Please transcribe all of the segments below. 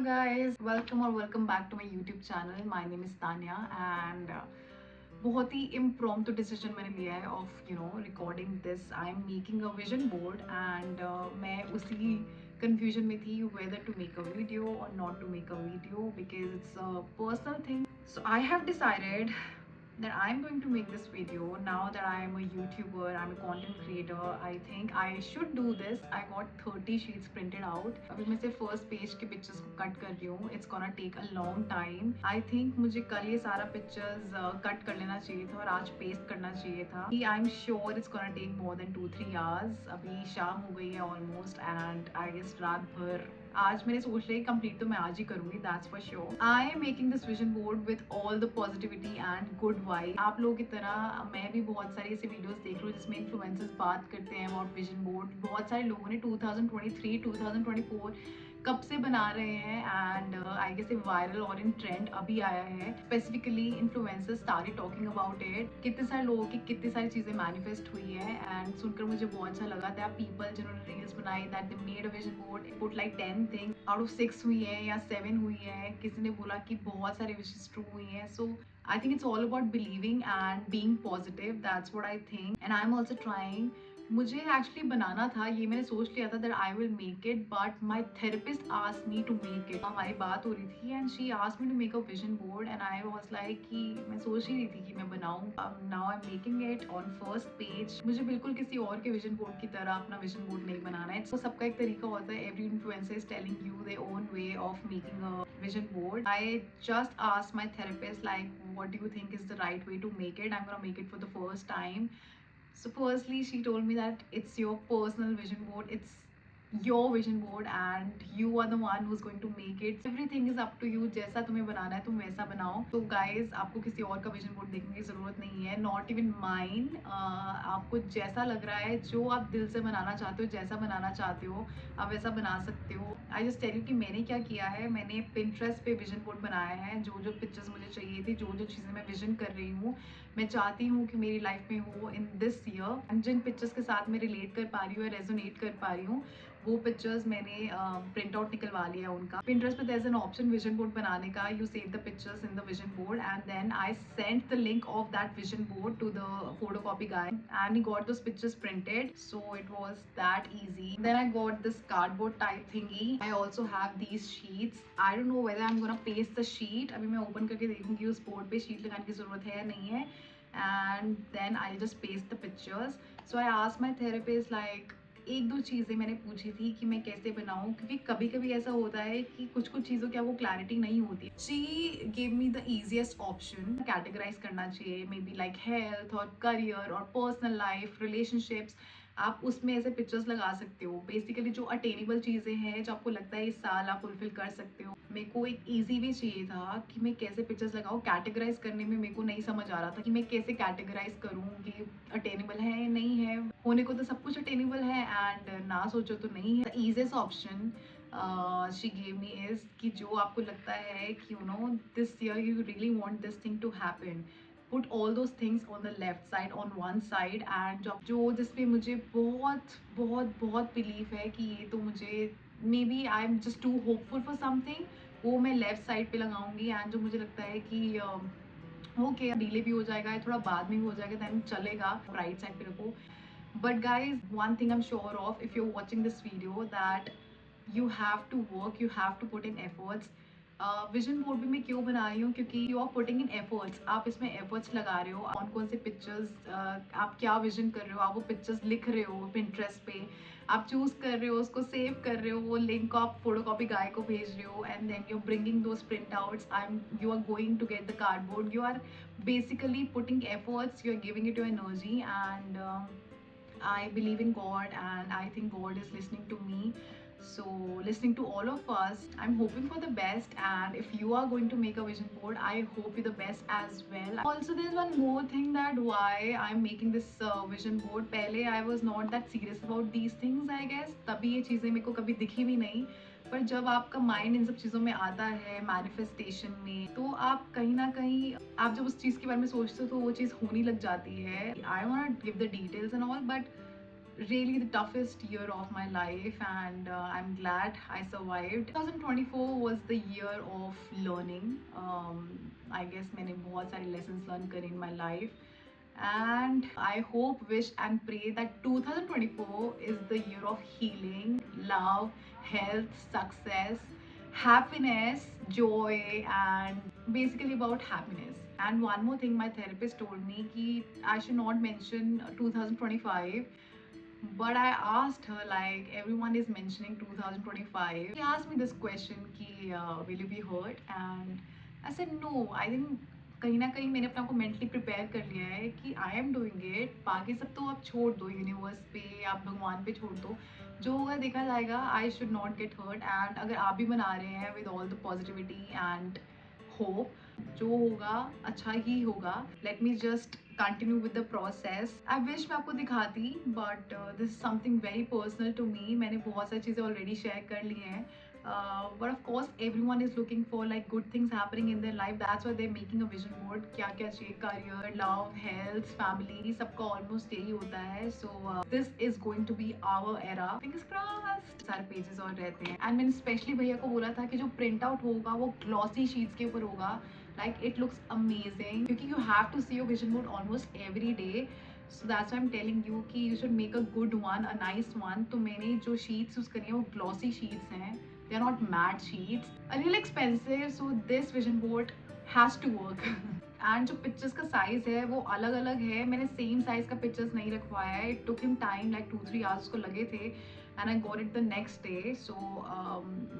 guys, welcome back to my YouTube channel. My name is Tanya and बहुत ही impromptu decision मैंने लिया है of recording this. I'm making a vision board and मैं उसी confusion में थी whether to make a video or not to make a video because it's a personal thing. So I have decided that I'm going to make this video now that I am a YouTuber, I'm a content creator. I think I should do this. I got 30 sheets printed out. अभी मैं सिर्फ first page के pictures को cut कर रही हूँ. It's gonna take a long time. I think मुझे कल ये सारा pictures cut कर लेना चाहिए था और आज paste करना चाहिए था. I'm sure it's gonna take more than 2-3 hours. अभी शाम हो गई है almost and I guess रात भर आज मैंने सोच लिया कंप्लीट तो मैं आज ही करूंगी. That's for sure. I am making this vision board with all the positivity and good vibe. आप लोगों की तरह मैं भी बहुत सारी ऐसे वीडियोस देख रही हूँ जिसमें इन्फ्लुएंसर्स बात करते हैं अबाउट विजन बोर्ड. बहुत सारे लोगों ने 2023 2024 कब से बना रहे हैं एंड आई गेस वायरल और इन ट्रेंड अभी आया है. Specifically influencers started talking about it. कितने सारे लोगों की कितनी सारी चीज़ें मैनिफेस्ट हुई है एंड सुनकर मुझे बहुत अच्छा लगा. दैट पीपल जिन्होंने रील्स बनाई that they made a vision board, put like 10 things out of 6 हुई है या 7 हुई है. किसी ने बोला कि बहुत सारे विशेस ट्रू हुई हैं. सो I think it's all about believing and being positive. That's what I think. And I'm also trying. मुझे एक्चुअली बनाना था, ये मैंने सोच लिया था that I will make it but my therapist asked me to make it. हमारी बात हो रही थी and she asked me to make a vision board and I was like कि मैं सोच ही रही थी कि मैं बनाऊं. अब now I am making it on first page. मुझे बिल्कुल किसी और के विजन बोर्ड की तरह अपना विजन बोर्ड नहीं बनाना है. तो सबका एक तरीका होता है. Every influencer is telling you their own way of making a vision board. I just asked my therapist like what do you think is the right way to make it. I'm gonna make it for the first time. So firstly she told me that it's your personal vision board, it's your vision board and you are the one who's going to make it. Everything is up to you. जैसा तुम्हें बनाना है तुम वैसा बनाओ. तो guys आपको किसी और का vision board देखने की ज़रूरत नहीं है. Not even mine. आपको जैसा लग रहा है, जो आप दिल से बनाना चाहते हो, जैसा बनाना चाहते हो आप वैसा बना सकते हो. आई जस्ट टेल यू कि मैंने क्या किया है. मैंने Pinterest पे विजन बोर्ड बनाया है. जो जो पिक्चर्स मुझे चाहिए थी, जो जो चीज़ें मैं विजन कर रही हूँ, मैं चाहती हूँ कि मेरी लाइफ में हो इन दिस ईयर. जिन पिक्चर्स के साथ मैं रिलेट कर पा रही हूँ या रेजोनेट कर पा रही हूँ वो पिक्चर्स मैंने प्रिंट आउट निकलवा लिया उनका. Pinterest पे there's an option vision board बनाने का. You save the pictures in the vision board and then I sent the link of that vision board to the photocopy guy and he got those pictures printed. So it was that easy. Then I got this cardboard type thingy. I also have these sheets. I don't know whether I'm gonna paste the sheet. अभी मैं open करके देखूंगी उस board पे sheet लगाने की ज़रूरत है या नहीं है. And then I'll just paste the pictures. So I asked my therapist like एक दो चीज़ें मैंने पूछी थी कि मैं कैसे बनाऊँ, क्योंकि कभी कभी ऐसा होता है कि कुछ कुछ चीज़ों की आपको क्लैरिटी नहीं होती. She gave me the easiest option. Categorise करना चाहिए मे बी लाइक हेल्थ और करियर और पर्सनल लाइफ, रिलेशनशिप्स. आप उसमें ऐसे पिक्चर्स लगा सकते हो. बेसिकली जो अटेनेबल चीज़ें हैं जो आपको लगता है इस साल आप फुलफिल कर सकते हो. मेरे को एक ईजी वे चाहिए था कि मैं कैसे पिक्चर्स लगाऊँ. कैटेगराइज करने में मेरे को नहीं समझ आ रहा था कि मैं कैसे कैटेगराइज करूँ कि अटेनेबल है नहीं है. होने को तो सब कुछ अटेनेबल है एंड ना सोचो तो नहीं है. The easiest option she gave me is कि जो आपको लगता है कि you know this year you really want this thing to happen, put all those things on the left side on one side. And जो जिसपे मुझे बहुत बहुत बहुत बिलीव है कि ये तो मुझे maybe I am just too hopeful for something, वो मैं लेफ्ट साइड पे लगाऊंगी. एंड जो मुझे लगता है कि ओके डिले भी हो जाएगा, थोड़ा बाद में भी हो जाएगा, दैन चलेगा, राइट साइड पे रखो. But guys, one thing I'm sure of if you're watching this video that you have to work, you have to put in efforts. Vision board भी मैं क्यों बना रही हूँ, क्योंकि you are putting in efforts. आप इसमें एफर्ट्स लगा रहे हो. कौन कौन से पिक्चर्स आप क्या विजन कर रहे हो, आप वो पिक्चर्स लिख रहे हो Pinterest पे, आप चूज कर रहे हो, उसको सेव कर रहे हो, वो लिंक को आप फोटोकॉपी गाय को भेज रहे हो and then you are bringing those printouts. You are going to get the cardboard. You are basically putting efforts, you are giving it your energy and I believe in God and I think God is listening to me. So listening to all of us, I'm hoping for the best and if you are going to make a vision board, I hope you the best as well. Also there's one more thing that why I'm making this vision board. पहले I was not that serious about these things I guess. तभी ये चीज़ें मेरे को कभी दिखी भी नहीं. पर जब आपका माइंड इन सब चीज़ों में आता है मैनिफेस्टेशन में, तो आप कहीं ना कहीं आप जब उस चीज़ के बारे में सोचते हो तो वो चीज़ होने लग जाती है. I want give the details and all but really the toughest year of my life, and I'm glad I survived. 2024 was the year of learning. I guess मैंने बहुत सारी lessons learn करे in my life, and I hope, wish and pray that 2024 is the year of healing, love, health, success, happiness, joy, and basically about happiness. And one more thing, my therapist told me कि I should not mention 2025, but I asked her, like everyone is mentioning 2025. She asked me this question कि will you be hurt? And I said no. I think कहीं ना कहीं मैंने अपने आप को mentally prepare कर लिया है कि आई एम डूइंग इट. बाकी सब तो आप छोड़ दो, यूनिवर्स पे, आप भगवान पे छोड़ दो, जो होगा देखा जाएगा. I should not get hurt. And अगर आप भी बना रहे हैं with all the positivity and hope, जो होगा अच्छा ही होगा. Let me just continue with the process. I wish मैं आपको दिखाती, but this is something very personal to me. मैंने बहुत सारी चीज़ें ऑलरेडी शेयर कर ली हैं. But of course everyone is looking for like good things happening in their life. That's why they're making a vision board. क्या क्या चाहिए, career, love, health, family, सबका almost यही होता है. So this is going to be our era. Fingers crossed. सारे pages और रहते हैं. And मैंने specially भैया को बोला था कि जो print out होगा वो glossy sheets के ऊपर होगा. Like it looks amazing क्योंकि you have to see your vision board almost every day. So that's why I'm telling you कि you should make a good one, a nice one. तो मैंने जो sheets use करी हैं वो glossy sheets हैं. They are not matte sheets. A little expensive, so this vision board has to work. And जो pictures का साइज है वो अलग अलग है. मैंने सेम साइज का पिक्चर्स नहीं रखवाया है. It took him time, like 2-3 hours उसको लगे थे. And I got it the next day. So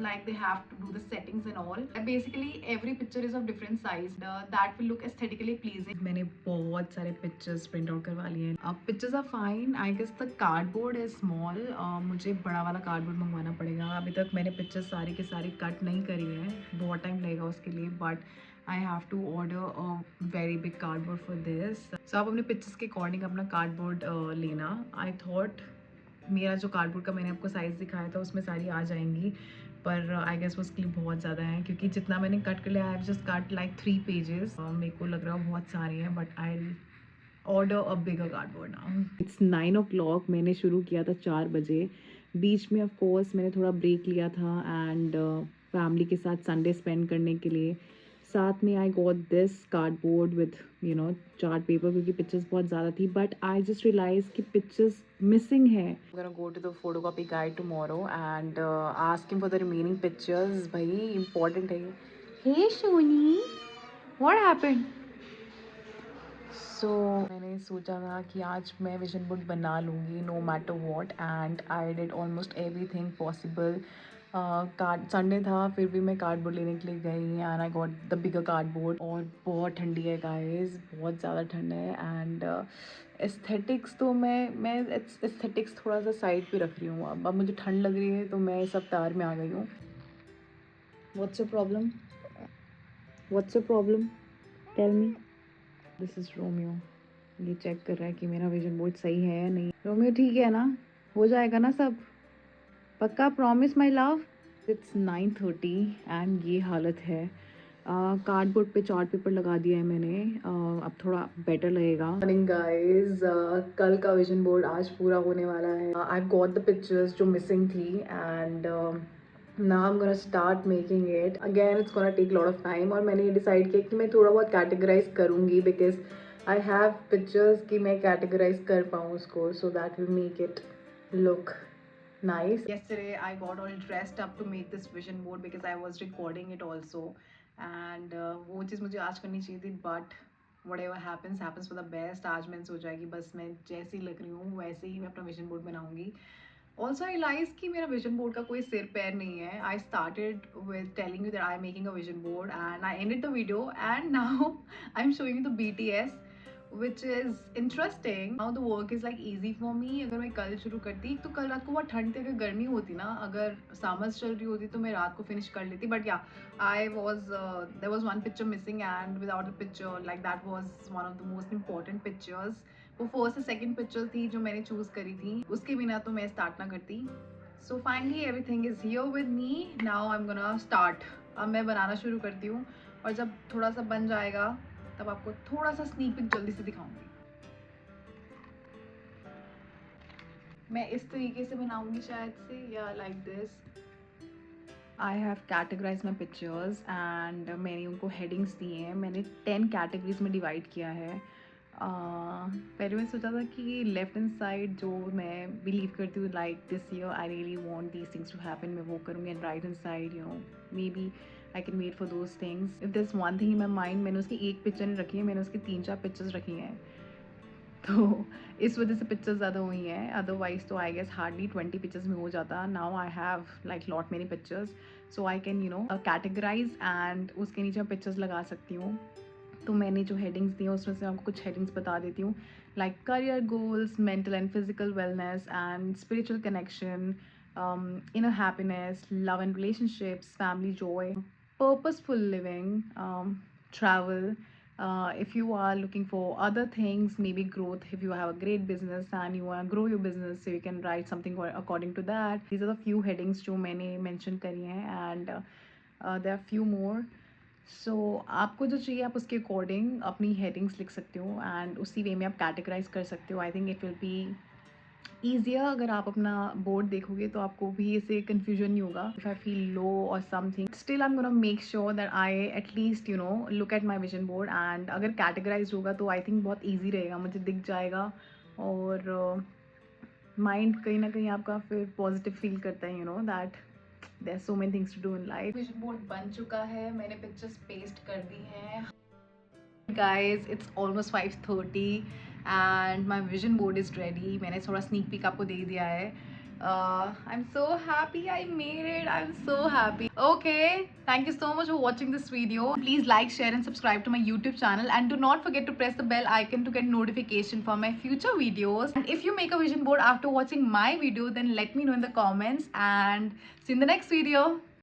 like they have to do the settings and all. Basically every picture is of different size that will look aesthetically pleasing. मैंने बहुत सारे pictures print out करवा लिए हैं. अब pictures are fine. I guess the cardboard is small. मुझे बड़ा वाला कार्डबोर्ड मंगवाना पड़ेगा. अभी तक मैंने पिक्चर्स सारी के सारी कट नहीं करी है. बहुत टाइम लगेगा उसके लिए, but I have to order a very big cardboard for this. So आप अपने पिक्चर्स के अकॉर्डिंग अपना कार्डबोर्ड लेना. आई थॉट मेरा जो कार्डबोर्ड का मैंने आपको साइज़ दिखाया था उसमें सारी आ जाएंगी, पर आई गेस वो उसके लिए बहुत ज़्यादा है क्योंकि जितना मैंने कट कर लिया, I have just cut like 3 pages. मेरे को लग रहा है बहुत सारे हैं, but I order a bigger cardboard now. It's 9 o'clock. मैंने शुरू किया था 4 बजे. बीच में ऑफ कोर्स मैंने थोड़ा ब्रेक लिया था एंड फैमिली के साथ संडे स्पेंड करने के लिए. साथ में I got this cardboard with chart paper क्योंकि पिक्चर्स बहुत ज़्यादा थी. बट आई जस्ट रियलाइज कि पिक्चर्स मिसिंग है. Go to the photocopy guide tomorrow and asking for the remaining pictures. भाई इंपॉर्टेंट है. Hey शोनी, what happened? सो मैंने सोचा था कि आज मैं विजन बोर्ड बना लूँगी no matter what, and I did almost everything possible. कार्ड संडे था फिर भी मैं कार्डबोर्ड लेने के लिए गई and I got the bigger cardboard. और बहुत ठंडी है गाइस, बहुत ज़्यादा ठंड है. एंड एस्थेटिक्स तो मैं एस्थेटिक्स थोड़ा सा साइड पे रख रही हूँ. अब मुझे ठंड लग रही है तो मैं इस अवतार में आ गई हूँ. What's your problem? What's your problem? Tell me. This is Romeo. ये चेक कर रहा है कि मेरा विजन बोर्ड सही है या नहीं. रोमियो ठीक है ना? हो जाएगा ना सब? पक्का? Promise my love. It's 9:30 and ये हालत है. कार्डबोर्ड पे चार्ट पेपर लगा दिया है मैंने. अब थोड़ा बेटर लगेगा. Morning guys. कल का विजन बोर्ड आज पूरा होने वाला है. आई गॉट द पिक्चर्स जो मिसिंग थी and now I'm gonna start making it. Again it's gonna take a lot of time. और मैंने डिसाइड किया कि मैं थोड़ा बहुत कैटेगराइज करूँगी बिकॉज आई हैव पिक्चर्स कि मैं कैटेगराइज कर पाऊँ उसको. So that will make it look nice. Yesterday I got all dressed up to make this vision board because I was recording it also, and वो चीज़ मुझे आज करनी चाहिए थी, but whatever happens happens for the best. आज मैंने सोचा कि बस मैं जैसी लग रही हूँ वैसे ही मैं अपना विजन बोर्ड बनाऊंगी. Also I realized कि मेरा विजन बोर्ड का कोई सिर पैर नहीं है. I started with telling you that I am making a vision board and I ended the video and now I'm showing you the BTS, which is interesting. Now the work is like easy for me. अगर मैं कल शुरू करती तो कल रात को बहुत ठंड थी. अगर गर्मी होती ना, अगर समर्स चल रही होती तो मैं रात को फिनिश कर लेती. But yeah I was there was one picture missing and without a picture like that was one of the most important pictures. वो फर्स्ट से सेकेंड पिक्चर थी जो मैंने चूज़ करी थी. उसके बिना तो मैं स्टार्ट ना करती. So finally everything is here with me. Now I am gonna start. अब मैं बनाना शुरू करती हूँ और जब थोड़ा सा बन जाएगा तब आपको थोड़ा सा स्नीक पिक जल्दी से दिखाऊंगी. मैं इस तरीके से बनाऊंगी शायद से, या like this. I have categorise my pictures and मैंने उनको हेडिंग्स दिए हैं। मैंने 10 कैटेगरीज में डिवाइड किया है। पहले मैं सोचा था कि लेफ्ट हैंड साइड जो मैं बिलीव करती हूँ like this year I really want these things to happen, मैं वो करूँगी। And right hand side you know maybe I can wait for those things. If this one thing in my mind, मैंने उसकी एक picture नहीं रखी है, मैंने उसकी 3-4 पिक्चर्स रखी हैं। तो इस वजह से पिक्चर्स ज़्यादा हुई हैं, अदरवाइज तो आई गेस हार्डली 20 पिक्चर्स में हो जाता। Now I have like lot many pictures, so I can you know categorise and उसके नीचे मैं पिक्चर्स लगा सकती हूँ। तो मैंने जो हेडिंग्स दी हैं उसमें से आपको कुछ हेडिंग्स बता देती हूँ, like career goals, mental and physical wellness and spiritual connection, inner happiness, love and relationships, family joy, purposeful living, travel. If you are looking for other things, maybe growth, if you have a great business and you want to grow your business, so you can write something according to that. These are the few headings जो मैंने mention करी हैं, and there are few more. सो आपको जो चाहिए आप उसके according अपनी हेडिंग्स लिख सकते हो एंड उसी वे में आप कैटेगराइज कर सकते हो। I think it will be easier. अगर आप अपना बोर्ड देखोगे तो आपको भी ऐसे कन्फ्यूजन नहीं होगा। इफ आई फील लो और something, still I am gonna make sure that I at least you know look at my vision board. And अगर कैटेगराइज होगा तो आई थिंक बहुत ईजी रहेगा, मुझे दिख जाएगा और माइंड कहीं ना कहीं आपका फिर पॉजिटिव फील करता है, you know that there so many things to do in life. Vision board बन चुका है, मैंने पिक्चर्स पेस्ट कर दी हैं। Guys, it's almost 5:30 and my vision board is ready. मैंने थोड़ा sneak peek आपको दे दिया है। I'm so happy I made it. I'm so happy. Okay, thank you so much for watching this video. Please like, share and subscribe to my YouTube channel and do not forget to press the bell icon to get notification for my future videos. And if you make a vision board after watching my video, then let me know in the comments and see you in the next video.